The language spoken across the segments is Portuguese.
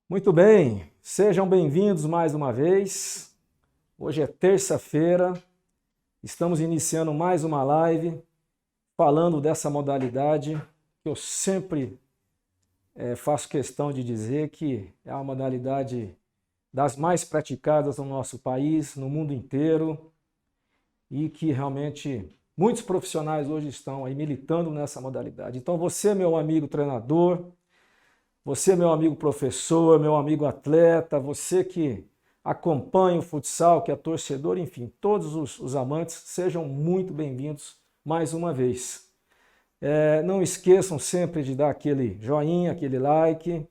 Muito bem, sejam bem-vindos mais uma vez. Hoje é terça-feira, estamos iniciando mais uma live falando dessa modalidade que eu sempre faço questão de dizer que é uma modalidade das mais praticadas no nosso país, no mundo inteiro, e que realmente muitos profissionais hoje estão aí militando nessa modalidade. Então você, meu amigo treinador, você, meu amigo professor, meu amigo atleta, você que acompanha o futsal, que é torcedor, enfim, todos os amantes, sejam muito bem-vindos mais uma vez. Não esqueçam sempre de dar aquele joinha, aquele like,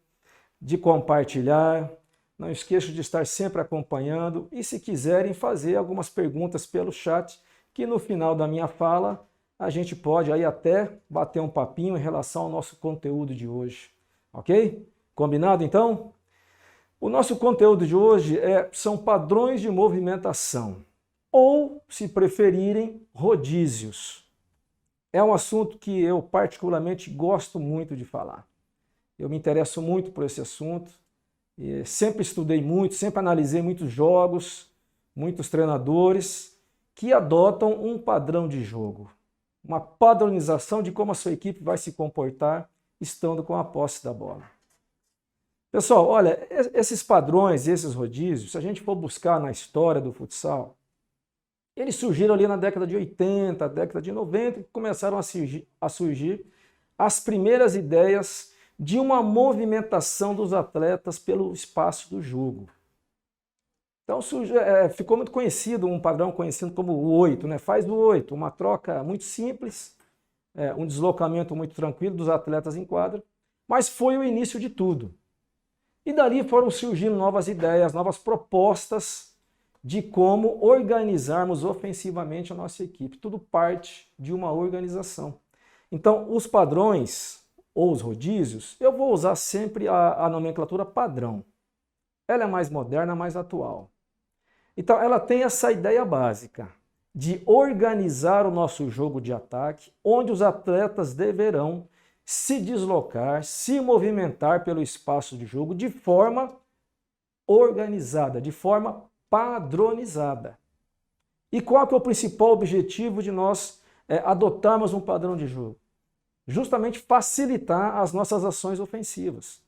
de compartilhar. Não esqueçam de estar sempre acompanhando e, se quiserem, fazer algumas perguntas pelo chat, que no final da minha fala a gente pode aí até bater um papinho em relação ao nosso conteúdo de hoje. Ok? Combinado então? O nosso conteúdo de hoje são padrões de movimentação, ou, se preferirem, rodízios. É um assunto que eu particularmente gosto muito de falar. Eu me interesso muito por esse assunto, sempre estudei muito, sempre analisei muitos jogos, muitos treinadores que adotam um padrão de jogo, uma padronização de como a sua equipe vai se comportar estando com a posse da bola. Pessoal, olha, esses padrões, esses rodízios, se a gente for buscar na história do futsal, eles surgiram ali na década de 80, década de 90, e começaram a surgir as primeiras ideias de uma movimentação dos atletas pelo espaço do jogo. Então ficou muito conhecido, um padrão conhecido como o 8, né? Faz do 8, uma troca muito simples, um deslocamento muito tranquilo dos atletas em quadra, mas foi o início de tudo. E dali foram surgindo novas ideias, novas propostas de como organizarmos ofensivamente a nossa equipe. Tudo parte de uma organização. Então, os padrões ou os rodízios, eu vou usar sempre a nomenclatura padrão. Ela é mais moderna, mais atual. Então, ela tem essa ideia básica de organizar o nosso jogo de ataque, onde os atletas deverão se deslocar, se movimentar pelo espaço de jogo de forma organizada, de forma padronizada. E qual que é o principal objetivo de nós adotarmos um padrão de jogo? Justamente facilitar as nossas ações ofensivas.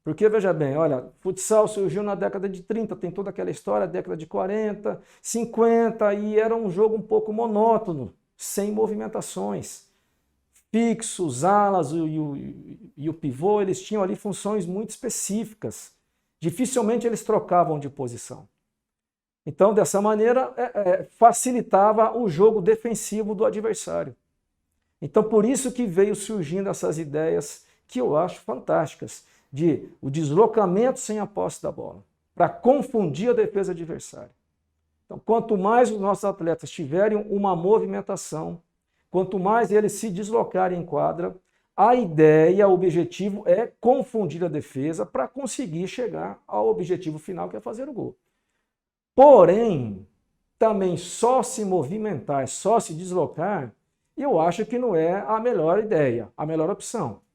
Porque, veja bem, olha, futsal surgiu na década de 30, tem toda aquela história, década de 40, 50, e era um jogo um pouco monótono, sem movimentações. Fixos, alas e o pivô, eles tinham ali funções muito específicas. Dificilmente eles trocavam de posição. Então, dessa maneira, facilitava o jogo defensivo do adversário. Então, por isso que veio surgindo essas ideias que eu acho fantásticas, de o deslocamento sem a posse da bola, para confundir a defesa adversária. Então, quanto mais os nossos atletas tiverem uma movimentação, quanto mais eles se deslocarem em quadra, a ideia, o objetivo é confundir a defesa para conseguir chegar ao objetivo final, que é fazer o gol. Porém, também só se movimentar, só se deslocar, eu acho que não é a melhor ideia, a melhor opção.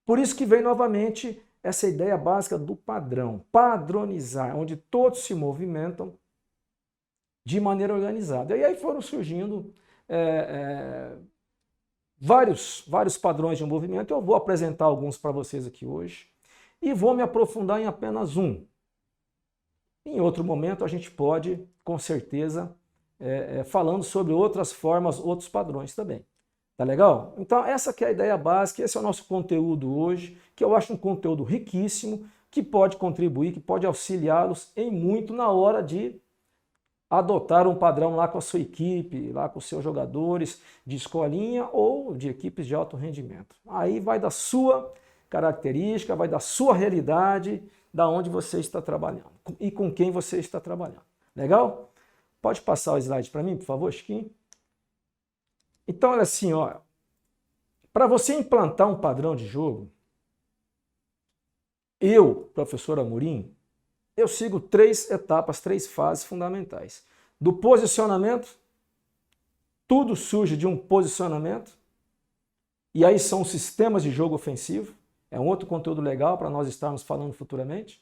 Por isso que vem novamente essa ideia básica do padrão, padronizar, onde todos se movimentam de maneira organizada. E aí foram surgindo vários padrões de movimento. Eu vou apresentar alguns para vocês aqui hoje e vou me aprofundar em apenas um. Em outro momento a gente pode, com certeza, falando sobre outras formas, outros padrões também. Tá legal? Então essa que é a ideia básica, esse é o nosso conteúdo hoje, que eu acho um conteúdo riquíssimo, que pode contribuir, que pode auxiliá-los em muito na hora de adotar um padrão lá com a sua equipe, lá com os seus jogadores de escolinha ou de equipes de alto rendimento. Aí vai da sua característica, vai da sua realidade, da onde você está trabalhando e com quem você está trabalhando. Legal? Pode passar o slide para mim, por favor, Chiquinho? Então, olha assim, para você implantar um padrão de jogo, eu, professor Amorim, eu sigo 3 etapas, 3 fases fundamentais. Do posicionamento, tudo surge de um posicionamento, e aí são sistemas de jogo ofensivo, É um outro conteúdo legal para nós estarmos falando futuramente.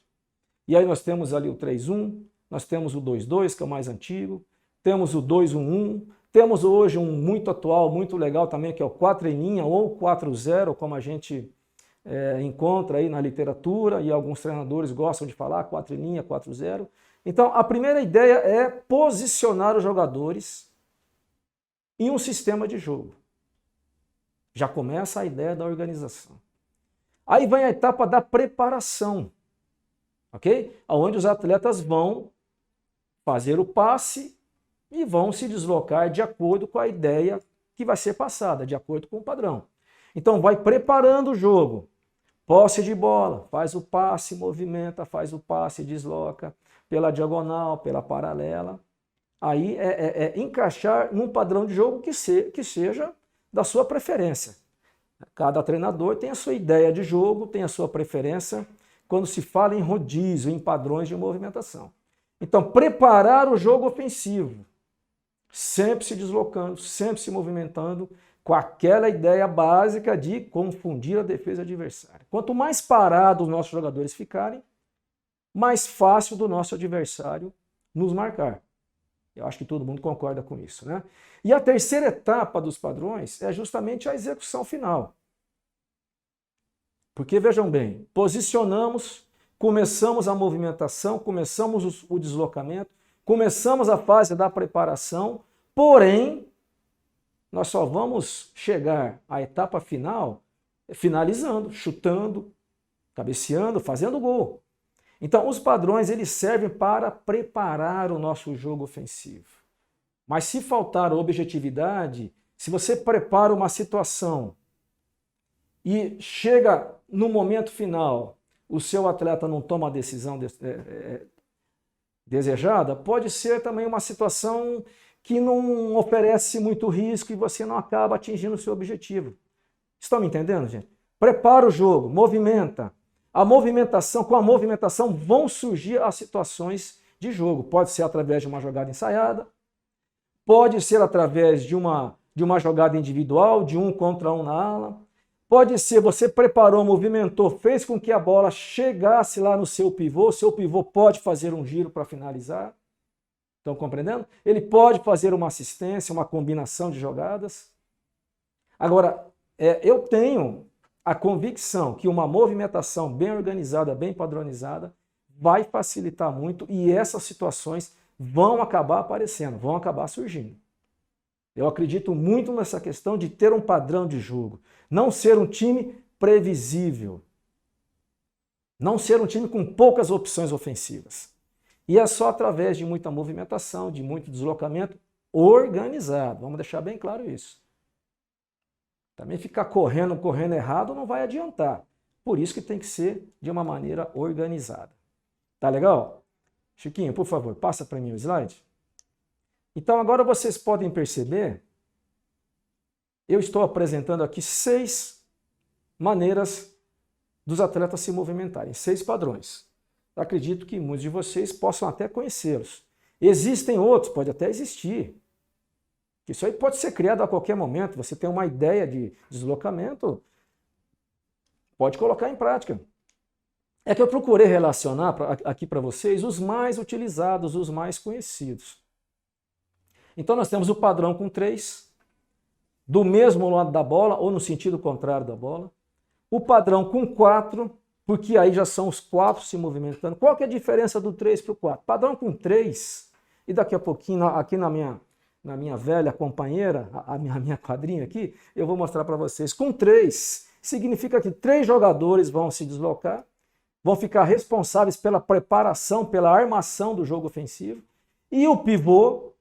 E aí nós temos ali o 3-1, nós temos o 2-2, que é o mais antigo, temos o 2-1-1, temos hoje um muito atual, muito legal também, que é o 4 em linha ou 4-0, como a gente encontra aí na literatura, e alguns treinadores gostam de falar 4 em linha, 4-0. Então, a primeira ideia é posicionar os jogadores em um sistema de jogo. Já começa a ideia da organização. Aí vem a etapa da preparação, ok? Onde os atletas vão fazer o passe e vão se deslocar de acordo com a ideia que vai ser passada, de acordo com o padrão. Então vai preparando o jogo. Posse de bola, faz o passe, movimenta, faz o passe, desloca pela diagonal, pela paralela. Aí é encaixar num padrão de jogo que seja da sua preferência. Cada treinador tem a sua ideia de jogo, tem a sua preferência quando se fala em rodízio, em padrões de movimentação. Então, preparar o jogo ofensivo, sempre se deslocando, sempre se movimentando, com aquela ideia básica de confundir a defesa adversária. Quanto mais parados os nossos jogadores ficarem, mais fácil do nosso adversário nos marcar. Eu acho que todo mundo concorda com isso, né? E a terceira etapa dos padrões é justamente a execução final. Porque, vejam bem, posicionamos, começamos a movimentação, começamos o deslocamento, começamos a fase da preparação, porém, nós só vamos chegar à etapa final finalizando, chutando, cabeceando, fazendo gol. Então, os padrões eles servem para preparar o nosso jogo ofensivo. Mas se faltar objetividade, se você prepara uma situação e chega no momento final, o seu atleta não toma a decisão desejada, pode ser também uma situação que não oferece muito risco e você não acaba atingindo o seu objetivo. Estão me entendendo, gente? Prepara o jogo, movimenta. Com a movimentação vão surgir as situações de jogo. Pode ser através de uma jogada ensaiada, pode ser através de uma jogada individual, de 1 contra 1 na ala, pode ser você preparou, movimentou, fez com que a bola chegasse lá no seu pivô, o seu pivô pode fazer um giro para finalizar. Estão compreendendo? Ele pode fazer uma assistência, uma combinação de jogadas. Agora, eu tenho a convicção que uma movimentação bem organizada, bem padronizada, vai facilitar muito e essas situações vão acabar aparecendo, vão acabar surgindo. Eu acredito muito nessa questão de ter um padrão de jogo, não ser um time previsível, não ser um time com poucas opções ofensivas. E é só através de muita movimentação, de muito deslocamento organizado. Vamos deixar bem claro isso. Também ficar correndo errado não vai adiantar. Por isso que tem que ser de uma maneira organizada. Tá legal? Chiquinho, por favor, passa para mim o slide. Então agora vocês podem perceber, eu estou apresentando aqui 6 maneiras dos atletas se movimentarem, 6 padrões. Eu acredito que muitos de vocês possam até conhecê-los. Existem outros, pode até existir. Isso aí pode ser criado a qualquer momento. Você tem uma ideia de deslocamento, pode colocar em prática. É que eu procurei relacionar aqui para vocês os mais utilizados, os mais conhecidos. Então nós temos o padrão com 3, do mesmo lado da bola ou no sentido contrário da bola. O padrão com 4, porque aí já são os 4 se movimentando. Qual que é a diferença do 3 para o 4? Padrão com 3, e daqui a pouquinho, aqui na minha velha companheira, a minha quadrinha aqui, eu vou mostrar para vocês. Com 3, significa que 3 jogadores vão se deslocar, vão ficar responsáveis pela preparação, pela armação do jogo ofensivo, e o pivô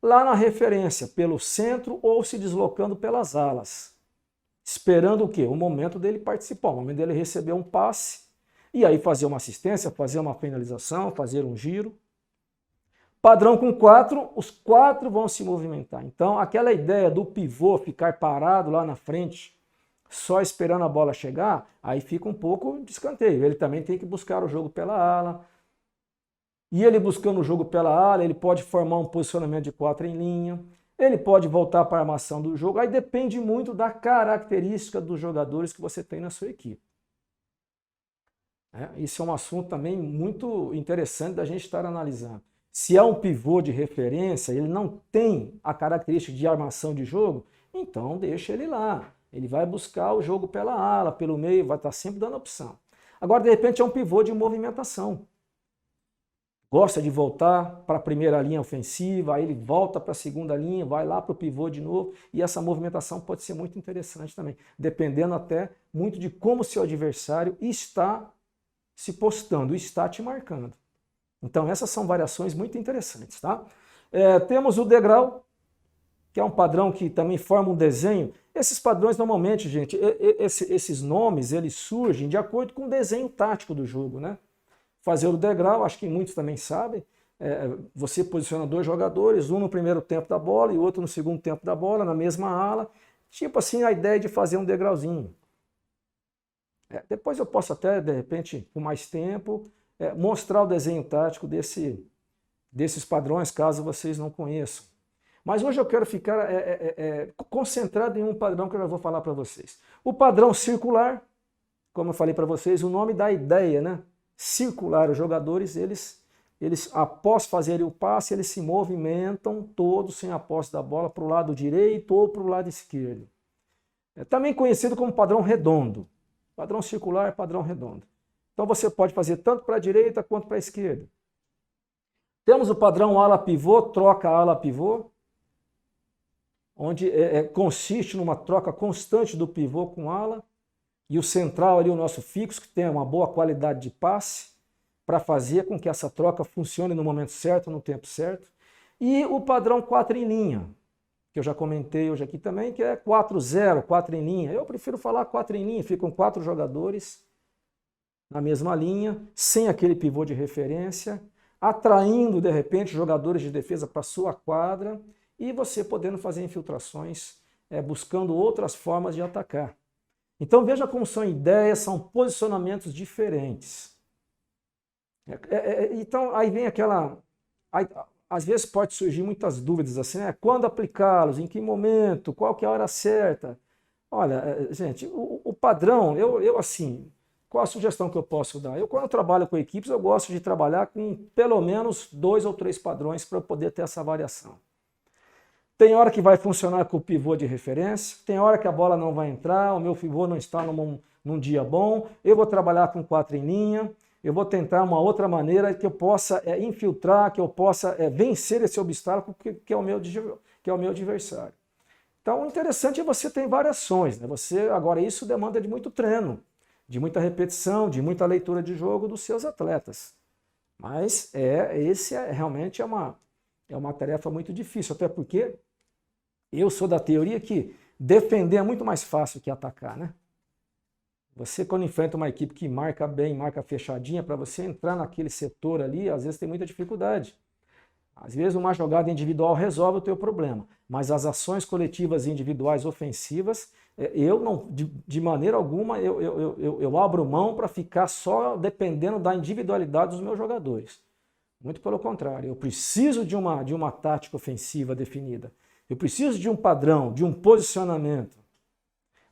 lá na referência, pelo centro ou se deslocando pelas alas. Esperando o quê? O momento dele participar, o momento dele receber um passe, e aí fazer uma assistência, fazer uma finalização, fazer um giro. Padrão com 4, os 4 vão se movimentar. Então, aquela ideia do pivô ficar parado lá na frente, só esperando a bola chegar, aí fica um pouco de escanteio. Ele também tem que buscar o jogo pela ala. E ele buscando o jogo pela ala, ele pode formar um posicionamento de 4 em linha. Ele pode voltar para a armação do jogo. Aí depende muito da característica dos jogadores que você tem na sua equipe. né? Isso é um assunto também muito interessante da gente estar analisando. Se é um pivô de referência, ele não tem a característica de armação de jogo, então deixa ele lá. Ele vai buscar o jogo pela ala, pelo meio, vai estar sempre dando opção. Agora, de repente, é um pivô de movimentação. Gosta de voltar para a primeira linha ofensiva, aí ele volta para a segunda linha, vai lá para o pivô de novo, e essa movimentação pode ser muito interessante também, dependendo até muito de como seu adversário está se postando, está te marcando. Então essas são variações muito interessantes, tá? Temos o degrau, que é um padrão que também forma um desenho. Esses padrões normalmente, gente, esses nomes, eles surgem de acordo com o desenho tático do jogo, né? Fazer o degrau, acho que muitos também sabem, você posiciona dois jogadores, um no primeiro tempo da bola e outro no segundo tempo da bola, na mesma ala, tipo assim, a ideia de fazer um degrauzinho. Depois eu posso até, de repente, com mais tempo, mostrar o desenho tático desses padrões, caso vocês não conheçam. Mas hoje eu quero ficar concentrado em um padrão que eu já vou falar para vocês. O padrão circular, como eu falei para vocês, o nome dá ideia, né? Circular, os jogadores, eles após fazerem o passe, eles se movimentam todos sem a posse da bola para o lado direito ou para o lado esquerdo. É também conhecido como padrão redondo. Padrão circular, padrão redondo. Então você pode fazer tanto para a direita quanto para a esquerda. Temos o padrão ala-pivô, troca ala-pivô, onde consiste numa troca constante do pivô com ala, e o central ali, o nosso fixo, que tem uma boa qualidade de passe, para fazer com que essa troca funcione no momento certo, no tempo certo. E o padrão 4 em linha, que eu já comentei hoje aqui também, que é 4-0, 4 em linha. Eu prefiro falar 4 em linha, ficam 4 jogadores na mesma linha, sem aquele pivô de referência, atraindo, de repente, jogadores de defesa para sua quadra e você podendo fazer infiltrações, buscando outras formas de atacar. Então veja como são ideias, são posicionamentos diferentes. Então aí vem aquela... Às vezes pode surgir muitas dúvidas assim, né? Quando aplicá-los, em que momento, qual que é a hora certa? Olha, gente, o padrão, eu assim, qual a sugestão que eu posso dar? Eu quando trabalho com equipes, eu gosto de trabalhar com pelo menos 2 ou 3 padrões para eu poder ter essa variação. Tem hora que vai funcionar com o pivô de referência, tem hora que a bola não vai entrar, o meu pivô não está num dia bom, eu vou trabalhar com 4 em linha, eu vou tentar uma outra maneira que eu possa infiltrar, que eu possa vencer esse obstáculo que é o meu adversário. Então o interessante é você ter variações, né? Agora isso demanda de muito treino, de muita repetição, de muita leitura de jogo dos seus atletas. Mas realmente é uma tarefa muito difícil, até porque eu sou da teoria que defender é muito mais fácil que atacar, né? Você, quando enfrenta uma equipe que marca bem, marca fechadinha, para você entrar naquele setor ali, às vezes tem muita dificuldade. Às vezes uma jogada individual resolve o teu problema, mas as ações coletivas e individuais ofensivas, eu não, de maneira alguma, eu abro mão para ficar só dependendo da individualidade dos meus jogadores. Muito pelo contrário, eu preciso de uma tática ofensiva definida. Eu preciso de um padrão, de um posicionamento.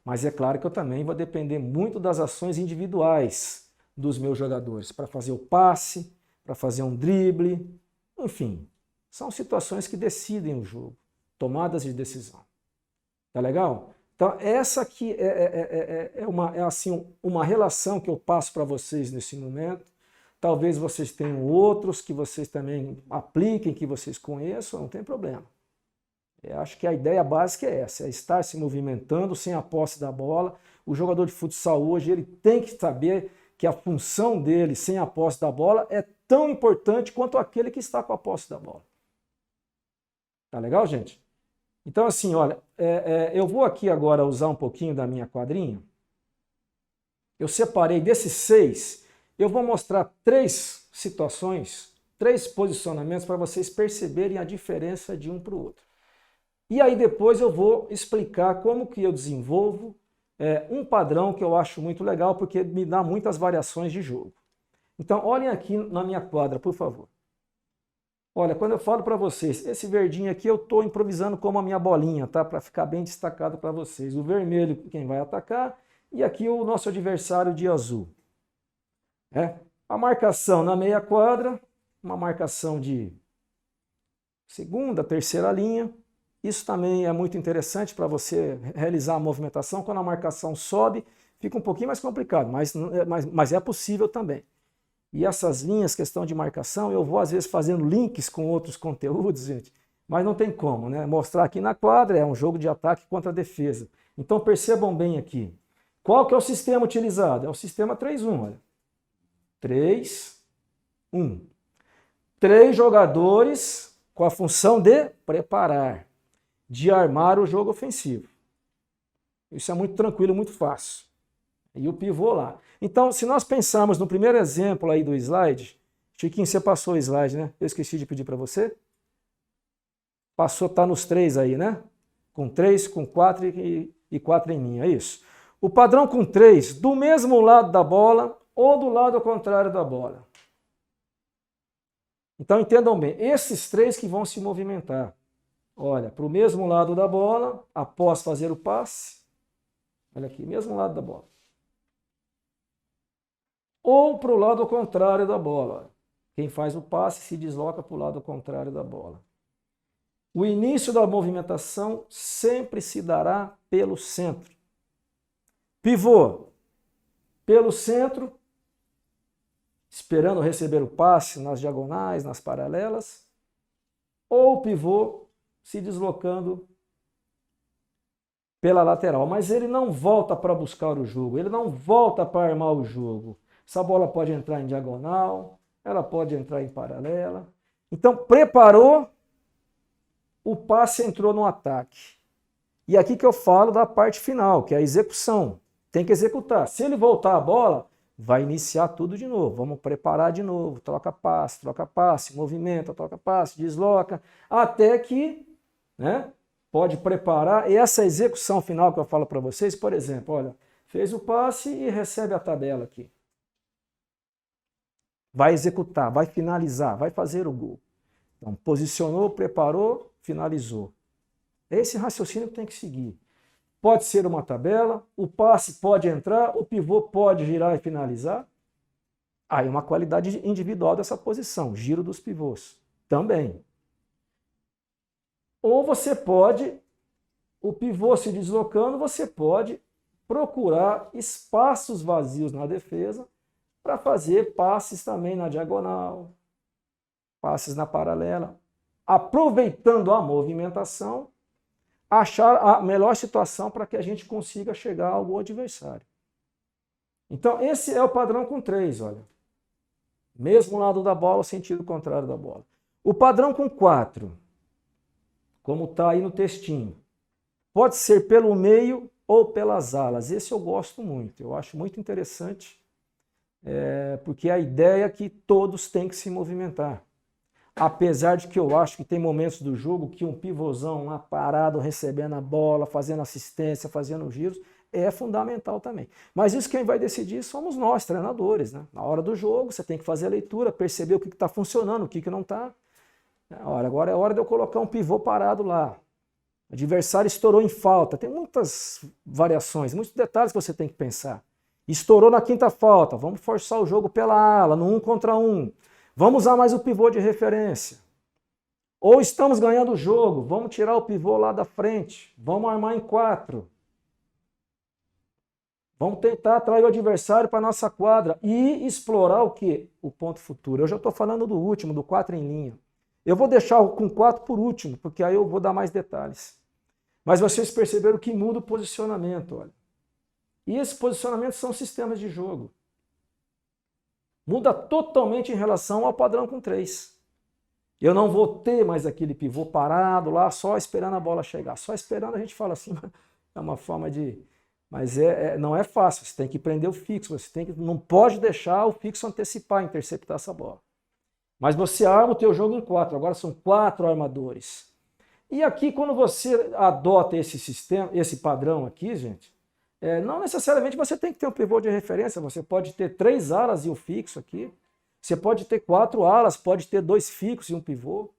Mas é claro que eu também vou depender muito das ações individuais dos meus jogadores, para fazer o passe, para fazer um drible, enfim. São situações que decidem o jogo, tomadas de decisão. Tá legal? Então essa aqui assim, uma relação que eu passo para vocês nesse momento. Talvez vocês tenham outros que vocês também apliquem, que vocês conheçam, não tem problema. Eu acho que a ideia básica é essa, é estar se movimentando sem a posse da bola. O jogador de futsal hoje ele tem que saber que a função dele sem a posse da bola é tão importante quanto aquele que está com a posse da bola. Tá legal, gente? Então assim, olha, eu vou aqui agora usar um pouquinho da minha quadrinha. Eu separei desses 6, eu vou mostrar 3 situações, 3 posicionamentos para vocês perceberem a diferença de um para o outro. E aí depois eu vou explicar como que eu desenvolvo um padrão que eu acho muito legal, porque me dá muitas variações de jogo. Então olhem aqui na minha quadra, por favor. Olha, quando eu falo para vocês, esse verdinho aqui eu estou improvisando como a minha bolinha, tá? Para ficar bem destacado para vocês. O vermelho quem vai atacar e aqui o nosso adversário de azul. A marcação na meia quadra, uma marcação de segunda, terceira linha. Isso também é muito interessante para você realizar a movimentação. Quando a marcação sobe, fica um pouquinho mais complicado, mas é possível também. E essas linhas, questão de marcação, eu vou às vezes fazendo links com outros conteúdos, gente, mas não tem como, né? Mostrar aqui na quadra é um jogo de ataque contra a defesa. Então percebam bem aqui. Qual que é o sistema utilizado? É o sistema 3-1, olha. 3-1. 3 jogadores com a função de preparar, de armar o jogo ofensivo. Isso é muito tranquilo, muito fácil. E o pivô lá. Então, se nós pensarmos no primeiro exemplo aí do slide, Chiquinho, você passou o slide, né? Eu esqueci de pedir para você. Passou, tá nos 3 aí, né? Com 3, com 4 e 4 em linha, é isso. O padrão com 3, do mesmo lado da bola ou do lado contrário da bola. Então entendam bem, esses 3 que vão se movimentar. Olha, para o mesmo lado da bola, após fazer o passe. Olha aqui, mesmo lado da bola. Ou para o lado contrário da bola. Quem faz o passe se desloca para o lado contrário da bola. O início da movimentação sempre se dará pelo centro. Pivô, pelo centro, esperando receber o passe nas diagonais, nas paralelas, ou pivô se deslocando pela lateral. Mas ele não volta para buscar o jogo, ele não volta para armar o jogo. Essa bola pode entrar em diagonal, ela pode entrar em paralela. Então, preparou, o passe entrou no ataque. E aqui que eu falo da parte final, que é a execução. Tem que executar. Se ele voltar a bola, vai iniciar tudo de novo. Vamos preparar de novo. Troca passe, movimenta, troca passe, desloca, até que, né, pode preparar. E essa execução final que eu falo para vocês, por exemplo, olha, fez o passe e recebe a tabela aqui. Vai executar, vai finalizar, vai fazer o gol. Então, posicionou, preparou, finalizou. Esse raciocínio que tem que seguir. Pode ser uma tabela, o passe pode entrar, o pivô pode girar e finalizar. Aí uma qualidade individual dessa posição, giro dos pivôs, também. Ou você pode, o pivô se deslocando, você pode procurar espaços vazios na defesa para fazer passes também na diagonal, passes na paralela, aproveitando a movimentação, achar a melhor situação para que a gente consiga chegar ao gol adversário. Então, esse é o padrão com 3, olha. Mesmo lado da bola, sentido contrário da bola. O padrão com 4, como está aí no textinho, pode ser pelo meio ou pelas alas. Esse eu gosto muito, eu acho muito interessante, porque a ideia é que todos têm que se movimentar. Apesar de que eu acho que tem momentos do jogo que um pivôzão lá parado, recebendo a bola, fazendo assistência, fazendo giros, é fundamental também. Mas isso quem vai decidir somos nós, treinadores, né? Na hora do jogo, você tem que fazer a leitura, perceber o que está funcionando, o que não está. Agora é hora de eu colocar um pivô parado lá. O adversário estourou em falta. Tem muitas variações, muitos detalhes que você tem que pensar. Estourou na quinta falta, vamos forçar o jogo pela ala, no 1 contra 1. Vamos usar mais o pivô de referência. Ou estamos ganhando o jogo, vamos tirar o pivô lá da frente, vamos armar em 4. Vamos tentar atrair o adversário para a nossa quadra e explorar o quê? O ponto futuro. Eu já estou falando do último, do 4 em linha. Eu vou deixar o com 4 por último, porque aí eu vou dar mais detalhes. Mas vocês perceberam que muda o posicionamento, olha. E esses posicionamentos são sistemas de jogo. Muda totalmente em relação ao padrão com 3. Eu não vou ter mais aquele pivô parado lá, só esperando a bola chegar. Só esperando, a gente fala assim, é uma forma de... Mas não é fácil, você tem que prender o fixo, não pode deixar o fixo antecipar, interceptar essa bola. Mas você arma o teu jogo em 4, agora são 4 armadores. E aqui, quando você adota esse sistema, esse padrão aqui, gente, não necessariamente você tem que ter um pivô de referência, você pode ter 3 alas e um fixo aqui, você pode ter 4 alas, pode ter 2 fixos e um pivô.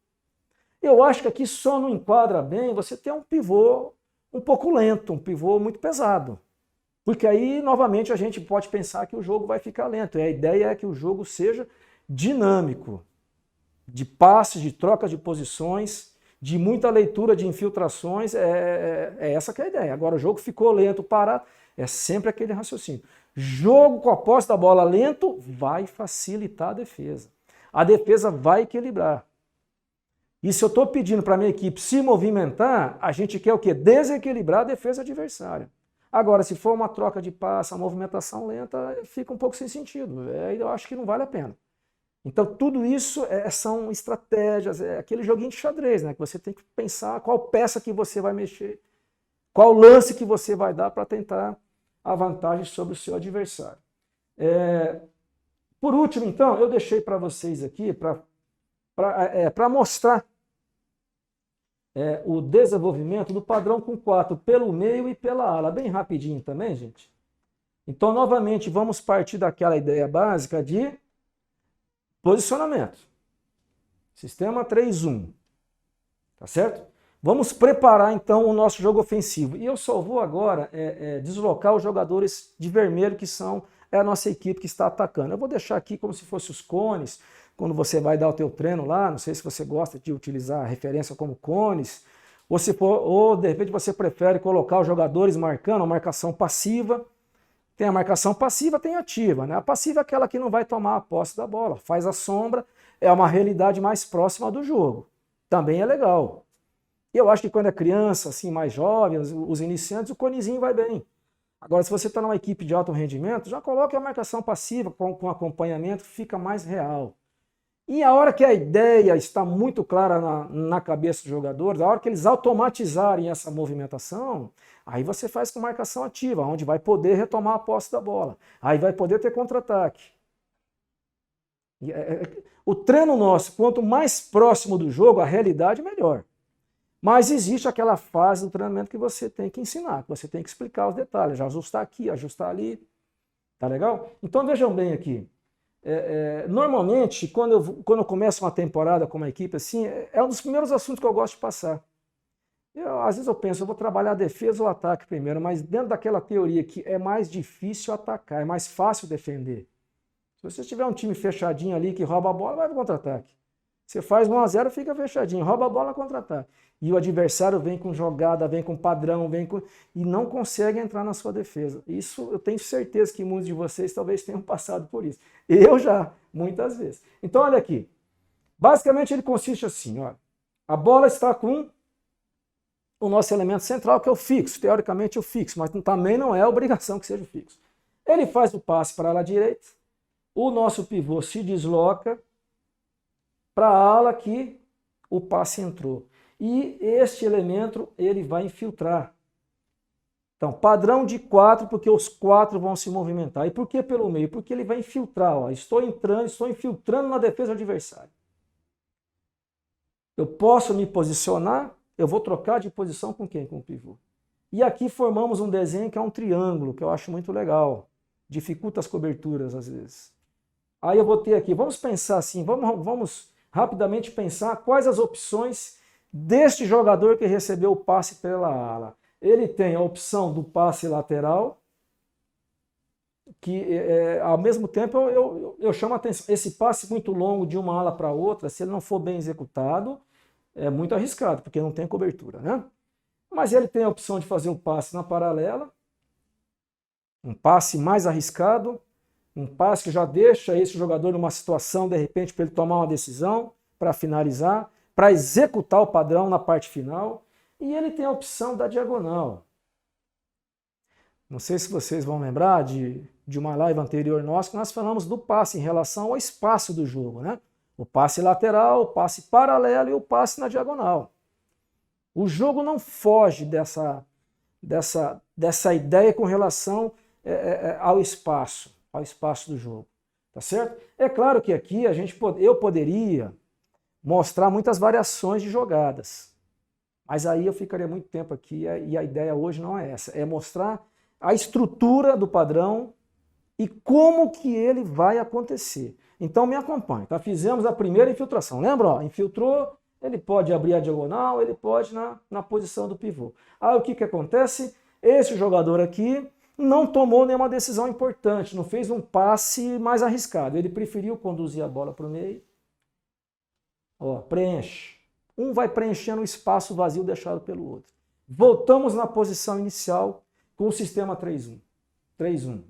Eu acho que aqui só não enquadra bem você ter um pivô um pouco lento, um pivô muito pesado. Porque aí, novamente, a gente pode pensar que o jogo vai ficar lento. E a ideia é que o jogo seja dinâmico, de passes, de troca de posições, de muita leitura de infiltrações. É essa que é a ideia. Agora, o jogo ficou lento, parado, é sempre aquele raciocínio. Jogo com a posse da bola lento vai facilitar a defesa. A defesa vai equilibrar. E se eu estou pedindo para a minha equipe se movimentar, a gente quer o quê? Desequilibrar a defesa adversária. Agora, se for uma troca de passe, uma movimentação lenta, fica um pouco sem sentido. Eu acho que não vale a pena. Então, tudo isso são estratégias, é aquele joguinho de xadrez, né? Que você tem que pensar qual peça que você vai mexer, qual lance que você vai dar para tentar a vantagem sobre o seu adversário. Por último, então, eu deixei para vocês aqui, para mostrar o desenvolvimento do padrão com 4 pelo meio e pela ala. Bem rapidinho também, gente. Então, novamente, vamos partir daquela ideia básica de posicionamento. Sistema 3-1. Tá certo? Vamos preparar, então, o nosso jogo ofensivo. E eu só vou agora deslocar os jogadores de vermelho, que são a nossa equipe que está atacando. Eu vou deixar aqui como se fossem os cones, quando você vai dar o teu treino lá, não sei se você gosta de utilizar a referência como cones, ou de repente você prefere colocar os jogadores marcando a marcação passiva. Tem a marcação passiva, tem a ativa, né? A passiva é aquela que não vai tomar a posse da bola, faz a sombra, é uma realidade mais próxima do jogo. Também é legal. E eu acho que quando é criança, assim, mais jovem, os iniciantes, o conezinho vai bem. Agora, se você está numa equipe de alto rendimento, já coloque a marcação passiva com acompanhamento, fica mais real. E a hora que a ideia está muito clara na cabeça dos jogadores, a hora que eles automatizarem essa movimentação, aí você faz com marcação ativa, onde vai poder retomar a posse da bola. Aí vai poder ter contra-ataque. O treino nosso, quanto mais próximo do jogo, a realidade, melhor. Mas existe aquela fase do treinamento que você tem que ensinar, que você tem que explicar os detalhes, já ajustar aqui, ajustar ali. Tá legal? Então vejam bem aqui. Normalmente, quando eu começo uma temporada com uma equipe assim, é um dos primeiros assuntos que eu gosto de passar. Às vezes eu penso, eu vou trabalhar a defesa ou o ataque primeiro, mas dentro daquela teoria que é mais difícil atacar, é mais fácil defender. Se você tiver um time fechadinho ali que rouba a bola, vai para o contra-ataque. Você faz 1-0, fica fechadinho, rouba a bola, contra-ataque. E o adversário vem com jogada, vem com padrão, e não consegue entrar na sua defesa. Isso eu tenho certeza que muitos de vocês talvez tenham passado por isso. Eu já, muitas vezes. Então, olha aqui. Basicamente, ele consiste assim, olha. A bola está com o nosso elemento central, que é o fixo. Teoricamente, o fixo, mas também não é obrigação que seja o fixo. Ele faz o passe para a ala direita. O nosso pivô se desloca para a ala que o passe entrou. E este elemento ele vai infiltrar. Então, padrão de 4, porque os 4 vão se movimentar. E por que pelo meio? Porque ele vai infiltrar. Ó. Estou infiltrando na defesa adversária. Eu posso me posicionar, eu vou trocar de posição com quem? Com o pivô. E aqui formamos um desenho que é um triângulo, que eu acho muito legal. Dificulta as coberturas às vezes. Aí eu vou ter aqui, vamos pensar assim, vamos rapidamente pensar quais as opções deste jogador que recebeu o passe pela ala. Ele tem a opção do passe lateral, que ao mesmo tempo eu chamo a atenção. Esse passe muito longo de uma ala para outra, se ele não for bem executado, é muito arriscado, porque não tem cobertura, né? Mas ele tem a opção de fazer um passe na paralela, um passe mais arriscado, um passe que já deixa esse jogador numa situação, de repente, para ele tomar uma decisão, para finalizar, para executar o padrão na parte final. E ele tem a opção da diagonal. Não sei se vocês vão lembrar de uma live anterior nossa, que nós falamos do passe em relação ao espaço do jogo, né? O passe lateral, o passe paralelo e o passe na diagonal. O jogo não foge dessa ideia com relação ao espaço do jogo, tá certo? É claro que aqui eu poderia mostrar muitas variações de jogadas, mas aí eu ficaria muito tempo aqui e a ideia hoje não é essa, é mostrar a estrutura do padrão e como que ele vai acontecer. Então me acompanhe, tá? Fizemos a primeira infiltração, lembra? Ó, infiltrou, ele pode abrir a diagonal, ele pode na posição do pivô. Aí o que acontece? Esse jogador aqui, não tomou nenhuma decisão importante, não fez um passe mais arriscado. Ele preferiu conduzir a bola para o meio. Ó, preenche. Um vai preenchendo o espaço vazio deixado pelo outro. Voltamos na posição inicial com o sistema 3-1. 3-1.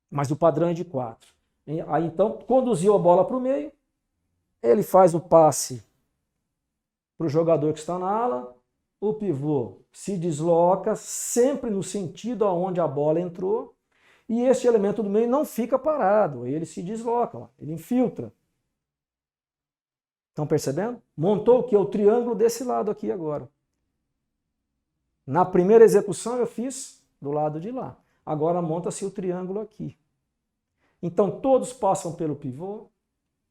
Mas o padrão é de 4. Aí então, conduziu a bola para o meio, ele faz o passe para o jogador que está na ala, o pivô se desloca sempre no sentido aonde a bola entrou, e este elemento do meio não fica parado, ele se desloca, ó, ele infiltra. Estão percebendo? Montou o que? O triângulo desse lado aqui agora. Na primeira execução eu fiz do lado de lá. Agora monta-se o triângulo aqui. Então todos passam pelo pivô,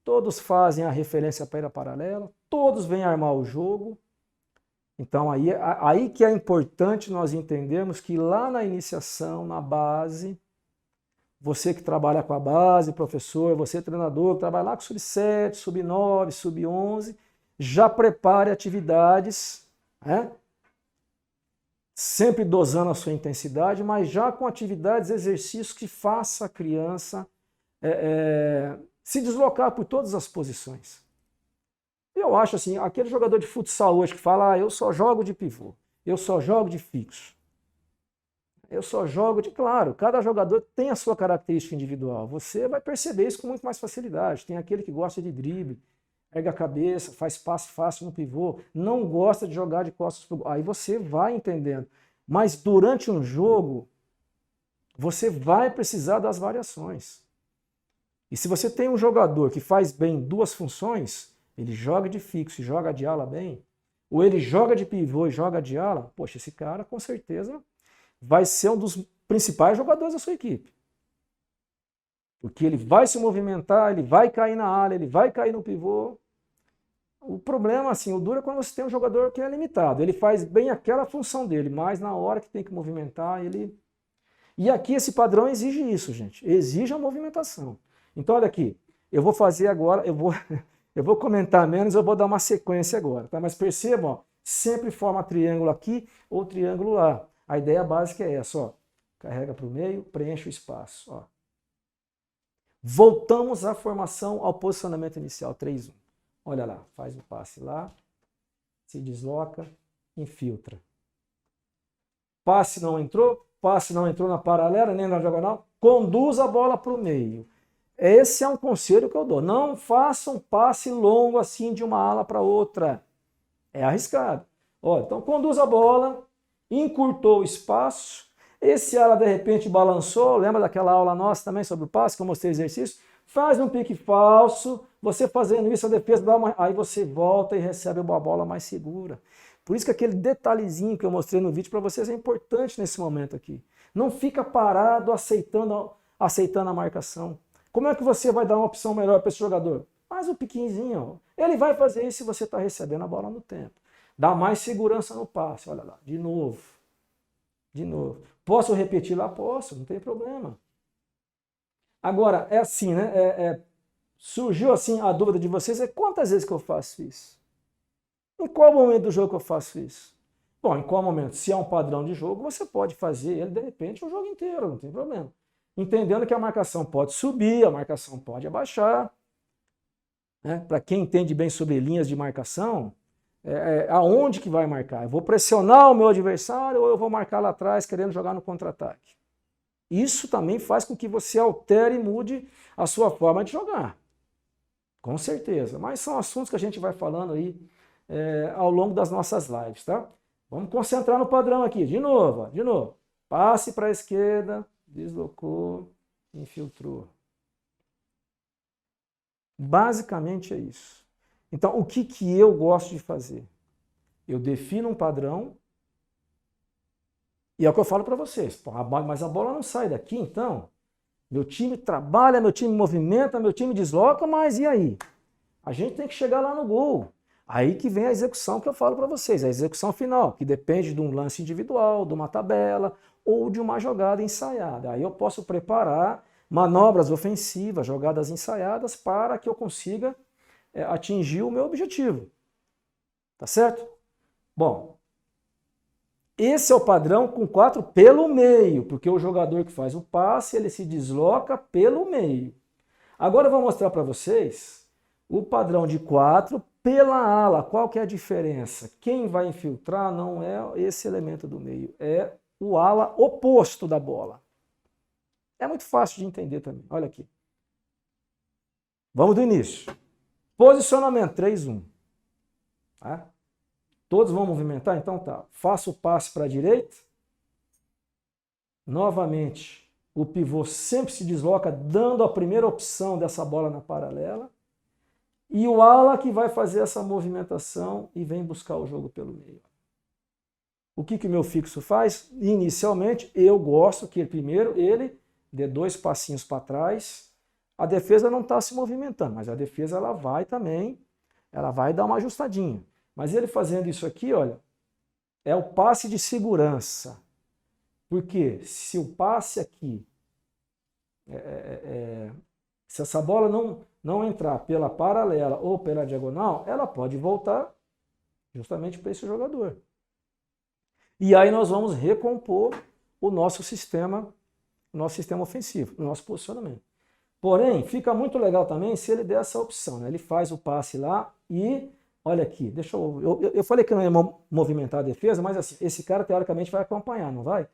todos fazem a referência para a paralela, todos vêm armar o jogo. Então aí que é importante nós entendermos que lá na iniciação, na base, você que trabalha com a base, professor, você treinador, que trabalha lá com sub-7, sub-9, sub-11, já prepare atividades, né? Sempre dosando a sua intensidade, mas já com atividades, exercícios que faça a criança se deslocar por todas as posições. Eu acho assim, aquele jogador de futsal hoje que fala, eu só jogo de pivô, eu só jogo de fixo, eu só jogo de... Claro, cada jogador tem a sua característica individual, você vai perceber isso com muito mais facilidade. Tem aquele que gosta de drible, ergue a cabeça, faz passe fácil no pivô, não gosta de jogar de costas pro gol. Aí você vai entendendo. Mas durante um jogo, você vai precisar das variações. E se você tem um jogador que faz bem duas funções, ele joga de fixo e joga de ala bem, ou ele joga de pivô e joga de ala, poxa, esse cara com certeza vai ser um dos principais jogadores da sua equipe. Porque ele vai se movimentar, ele vai cair na ala, ele vai cair no pivô. O problema, assim, o duro é quando você tem um jogador que é limitado. Ele faz bem aquela função dele, mas na hora que tem que movimentar, ele... E aqui esse padrão exige isso, gente. Exige a movimentação. Então, olha aqui. Eu vou fazer agora, eu vou comentar menos, eu vou dar uma sequência agora, tá? Mas percebam, ó, sempre forma triângulo aqui ou triângulo lá. A ideia básica é essa, ó. Carrega para o meio, preenche o espaço, ó. Voltamos à formação, ao posicionamento inicial, 3-1. Olha lá, faz o passe lá, se desloca, infiltra. Passe não entrou na paralela, nem na diagonal, conduz a bola para o meio. Esse é um conselho que eu dou. Não faça um passe longo assim de uma ala para outra. É arriscado. Olha, então conduz a bola, encurtou o espaço, esse ala de repente balançou, lembra daquela aula nossa também sobre o passe, que eu mostrei o exercício? Faz um pique falso, você fazendo isso, a defesa dá uma... Aí você volta e recebe uma bola mais segura. Por isso que aquele detalhezinho que eu mostrei no vídeo para vocês é importante nesse momento aqui. Não fica parado aceitando a marcação. Como é que você vai dar uma opção melhor para esse jogador? Faz um piquinzinho. Ó. Ele vai fazer isso se você está recebendo a bola no tempo. Dá mais segurança no passe. Olha lá, de novo. De novo. Posso repetir lá? Posso, não tem problema. Agora, é assim, né? Surgiu assim a dúvida de vocês, quantas vezes que eu faço isso? Em qual momento do jogo que eu faço isso? Bom, em qual momento? Se é um padrão de jogo, você pode fazer ele, de repente, o jogo inteiro, não tem problema. Entendendo que a marcação pode subir, a marcação pode abaixar. Né? Para quem entende bem sobre linhas de marcação, aonde que vai marcar? Eu vou pressionar o meu adversário ou eu vou marcar lá atrás querendo jogar no contra-ataque? Isso também faz com que você altere e mude a sua forma de jogar. Com certeza. Mas são assuntos que a gente vai falando aí ao longo das nossas lives, tá? Vamos concentrar no padrão aqui. De novo, ó, de novo. Passe para a esquerda, deslocou, infiltrou. Basicamente é isso. Então, o que eu gosto de fazer? Eu defino um padrão e é o que eu falo para vocês. Mas a bola não sai daqui, então. Meu time trabalha, meu time movimenta, meu time desloca, mas e aí? A gente tem que chegar lá no gol. Aí que vem a execução que eu falo para vocês, a execução final, que depende de um lance individual, de uma tabela ou de uma jogada ensaiada. Aí eu posso preparar manobras ofensivas, jogadas ensaiadas para que eu consiga atingir o meu objetivo. Tá certo? Bom, Esse é o padrão com 4 pelo meio, porque o jogador que faz o passe, ele se desloca pelo meio. Agora eu vou mostrar para vocês o padrão de 4 pela ala. Qual que é a diferença? Quem vai infiltrar não é esse elemento do meio, é o ala oposto da bola. É muito fácil de entender também. Olha aqui. Vamos do início. Posicionamento 3-1. Tá? Todos vão movimentar? Então tá. Faço o passe para a direita. Novamente, o pivô sempre se desloca, dando a primeira opção dessa bola na paralela. E o ala que vai fazer essa movimentação e vem buscar o jogo pelo meio. O que o meu fixo faz? Inicialmente, eu gosto que primeiro ele dê 2 passinhos para trás. A defesa não está se movimentando, mas a defesa ela vai também, ela vai dar uma ajustadinha. Mas ele fazendo isso aqui, olha, é o passe de segurança. Porque se o passe aqui, se essa bola não entrar pela paralela ou pela diagonal, ela pode voltar justamente para esse jogador. E aí nós vamos recompor o nosso sistema ofensivo, o nosso posicionamento. Porém, fica muito legal também se ele der essa opção, né? Ele faz o passe lá e, olha aqui, eu falei que não ia movimentar a defesa, mas assim, esse cara teoricamente vai acompanhar, não vai?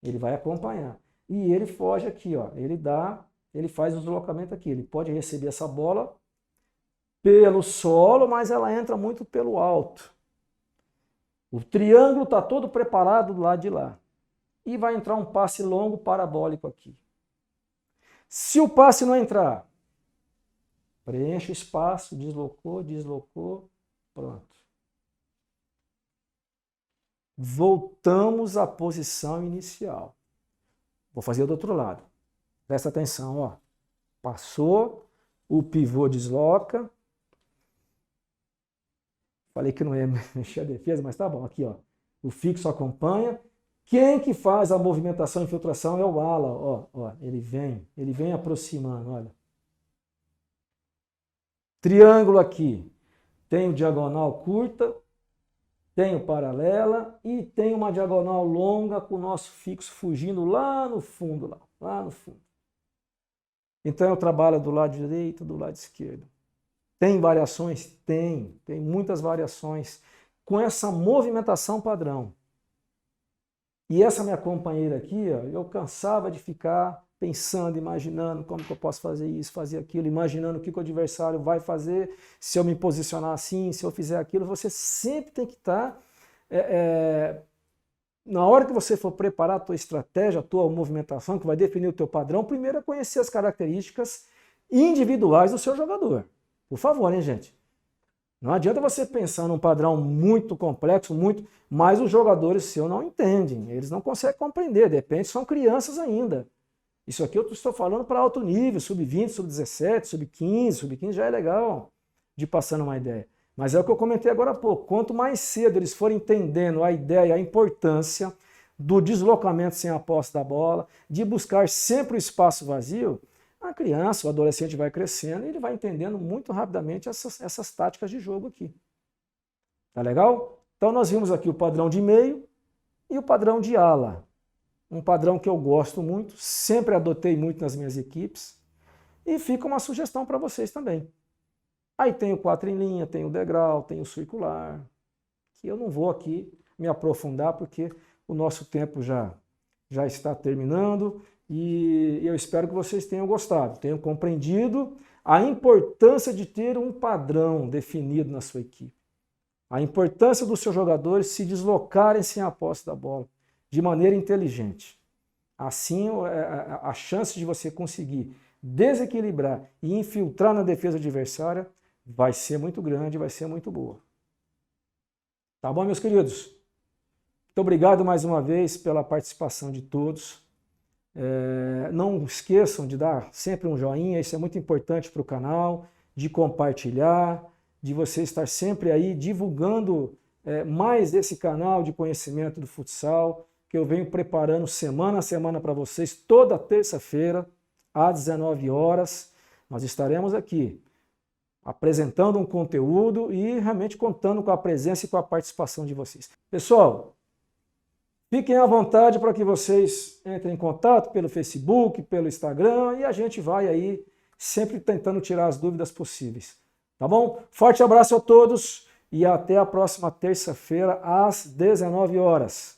Ele vai acompanhar. E ele foge aqui, ó. Ele faz o deslocamento aqui. Ele pode receber essa bola pelo solo, mas ela entra muito pelo alto. O triângulo está todo preparado do lado de lá. E vai entrar um passe longo parabólico aqui. Se o passe não entrar, preenche o espaço, deslocou, pronto. Voltamos à posição inicial. Vou fazer do outro lado. Presta atenção, ó. Passou, o pivô desloca. Falei que não ia mexer a defesa, mas tá bom. Aqui, ó. O fixo acompanha. Quem que faz a movimentação e infiltração é o ala, ó. Ele vem aproximando, olha. Triângulo aqui. Tem o diagonal curta, tem o paralela e tem uma diagonal longa com o nosso fixo fugindo lá no fundo, lá no fundo. Então eu trabalho do lado direito, do lado esquerdo. Tem variações? Tem muitas variações com essa movimentação padrão. E essa minha companheira aqui, ó, eu cansava de ficar pensando, imaginando como que eu posso fazer isso, fazer aquilo, imaginando o que o adversário vai fazer, se eu me posicionar assim, se eu fizer aquilo. Você sempre tem que estar, na hora que você for preparar a tua estratégia, a tua movimentação, que vai definir o teu padrão, primeiro é conhecer as características individuais do seu jogador. Por favor, hein, gente? Não adianta você pensar num padrão muito complexo, mas os jogadores seus não entendem, eles não conseguem compreender, de repente são crianças ainda. Isso aqui eu estou falando para alto nível, sub-20, sub-17, sub-15 já é legal de passando uma ideia. Mas é o que eu comentei agora há pouco, quanto mais cedo eles forem entendendo a ideia, a importância do deslocamento sem a posse da bola, de buscar sempre o espaço vazio, a criança, o adolescente vai crescendo e ele vai entendendo muito rapidamente essas táticas de jogo aqui. Tá legal? Então nós vimos aqui o padrão de meio e o padrão de ala. Um padrão que eu gosto muito, sempre adotei muito nas minhas equipes e fica uma sugestão para vocês também. Aí tem o 4 em linha, tem o degrau, tem o circular, que eu não vou aqui me aprofundar porque o nosso tempo já está terminando. E eu espero que vocês tenham gostado, tenham compreendido a importância de ter um padrão definido na sua equipe. A importância dos seus jogadores se deslocarem sem a posse da bola, de maneira inteligente. Assim, a chance de você conseguir desequilibrar e infiltrar na defesa adversária vai ser muito grande, vai ser muito boa. Tá bom, meus queridos? Muito obrigado mais uma vez pela participação de todos. Não esqueçam de dar sempre um joinha, isso é muito importante para o canal, de compartilhar, de você estar sempre aí divulgando mais desse canal de conhecimento do futsal, que eu venho preparando semana a semana para vocês, toda terça-feira, às 19 horas, nós estaremos aqui apresentando um conteúdo e realmente contando com a presença e com a participação de vocês. Pessoal, Fiquem à vontade para que vocês entrem em contato pelo Facebook, pelo Instagram, e a gente vai aí sempre tentando tirar as dúvidas possíveis. Tá bom? Forte abraço a todos e até a próxima terça-feira às 19 horas.